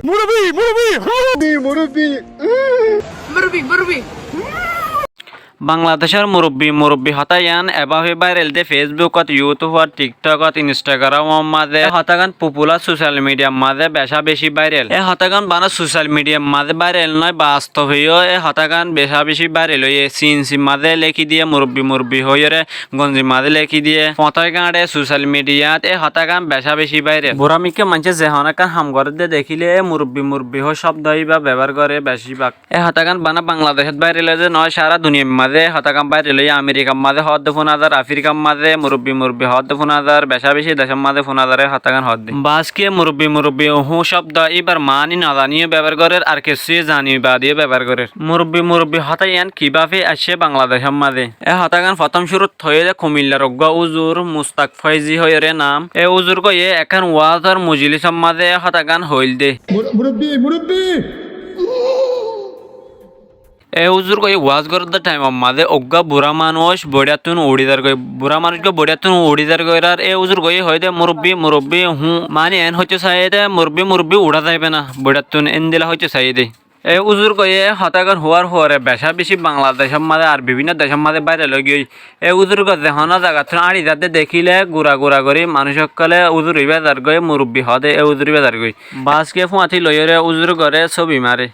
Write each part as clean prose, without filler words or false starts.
মুরব্বি মুরব্বি বাংলাদেশের মুরব্বী হতায়ান এভাবে ভাইরাল দে ফেসবুকত ইউটিউবত টিকটকত ইনস্টাগ্রাম মাঝে হতাগান পপুলার সোশ্যাল মিডিয়া মাঝে বেশা বেশি ভাইরাল এ হতাগান বানা সোশ্যাল মিডিয়া মাঝে ভাইরাল নয় বাস্তব হইও এ হতাগান বেশা বেশি ভাইরাল হয়ে সিনসি মাঝে লেখি দিয়ে মুরব্বী হইরে গঞ্জি মাঝে লেখি দিয়ে পতাই গাঁড়ে সোশ্যাল মিডিয়াত এ হতাগান বেশা বেশি ভাইরাল বুড়ামিকে মানুষে যেহনাকান হাম করে দে দেখিলে মুরব্বী হয় শব্দ বা ব্যবহার করে বেশিরভাগ এ হতাগান বানা বাংলাদেশত ভাইরাল যে নয় সারা দুনিয়া মাঝে হতাকাম বাইরে লই আমেরিকার মাঝে হদ 5000 আফ্রিকার মাঝে মুরব্বী হদ 5000 বেশা বেশি দেশের মাঝে 5000 হতাকান হদ বাসকে মুরব্বী হু শব্দ এবার মানি না জানিয়ে ব্যবহার করে আর কিছু জানি বা দিয়ে ব্যবহার করে মুরব্বী হতায়ান কিভাবে আসে বাংলাদেশের মাঝে এ হতাকান প্রথম শুরুত হয়ে কুমিল্লার অজ্ঞ উজুর মুস্তাক ফয়জি হয়ে নাম এ উজুর কয়ে এখন ওয়াজর মজলিসের মাঝে হতাকান হইল দে মুরব্বী এ হুজুর কই ওয়াজ করতে টাইম মাঝে অজ্ঞা বুড়া মানুষ বড়িয়াতুন উড়িদার কই বুড়া মানুষকে বড়িয়াতুন উড়িদার কই আর এ হুজুর কই হইতে মুরব্বী হু মানে এন হচ্ছে সাইদে মুরব্বী উড়া যাইবে না বড়িয়াতুন এন দিলা হচ্ছে সাইদে এ হুজুর কই হতাগান হওয়ার বেশা বেশি বাংলাদেশের মাঝে আর বিভিন্ন দেশের মাঝে বাইরে লগিয়ে এ হুজুর কে দেহনা জায়গা আড়ি যাতে দেখিলে গুড়া করে মানুষ সকলে হুজুর বেজার গই মুরব্বী হদে এ হুজুর বেজার গই বাসকে ফুয়াতি লইরে হুজুর করে ছবি মারে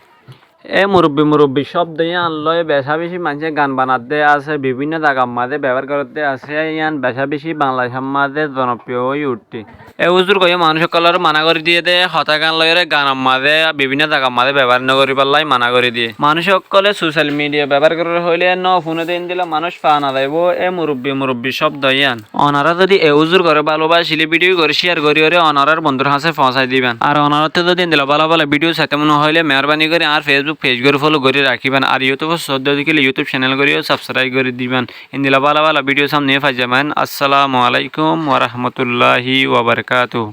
এ মুরব্বী শব্দ ইয়ান লয় বেশা বেশি মানুষের গান বানাতে আছে বিভিন্ন জায়গার মাঝে ব্যবহার করতে আছে ইয়ান বেশা বেশি বাংলাদেশের মাঝে জনপ্রিয় হয়ে উঠছে এ হুজুর কয়ে মানুষ সকলের মানা করে দিয়ে দে হতা গান লয়ের গানের মাঝে বিভিন্ন জায়গার মাঝে ব্যবহার ন করি পারলাই মানা করে দিয়ে মানুষ সকলে সোশ্যাল মিডিয়া ব্যবহার করে হইলে ন ফোনে দিন দিলে মানুষ পা না যাইব এ মুরব্বী শব্দ ইয়ান অনারা যদি এ হুজুর করে ভালোবাসিলে ভিডিও করে শেয়ার করি অনারার বন্ধুর হাতে পৌঁছাই দিবেন আর অনারতে যদি দিন দিলে ভালো ভিডিও সাথে মনে হইলে মেহরবানি করে আর ফেসবুক পেজ করে ফলো করে রাখিবেন আর ইউটিউব সদ্য দেখিলে ইউটিউব চ্যানেল করেও সাবস্ক্রাইব করে দিবেন ইন্দিলা ভালো ভিডিও সামনে পাই যাবেন। আসসালামু আলাইকুম ওয়া রাহমাতুল্লাহি ওয়া বারাকাতুহু।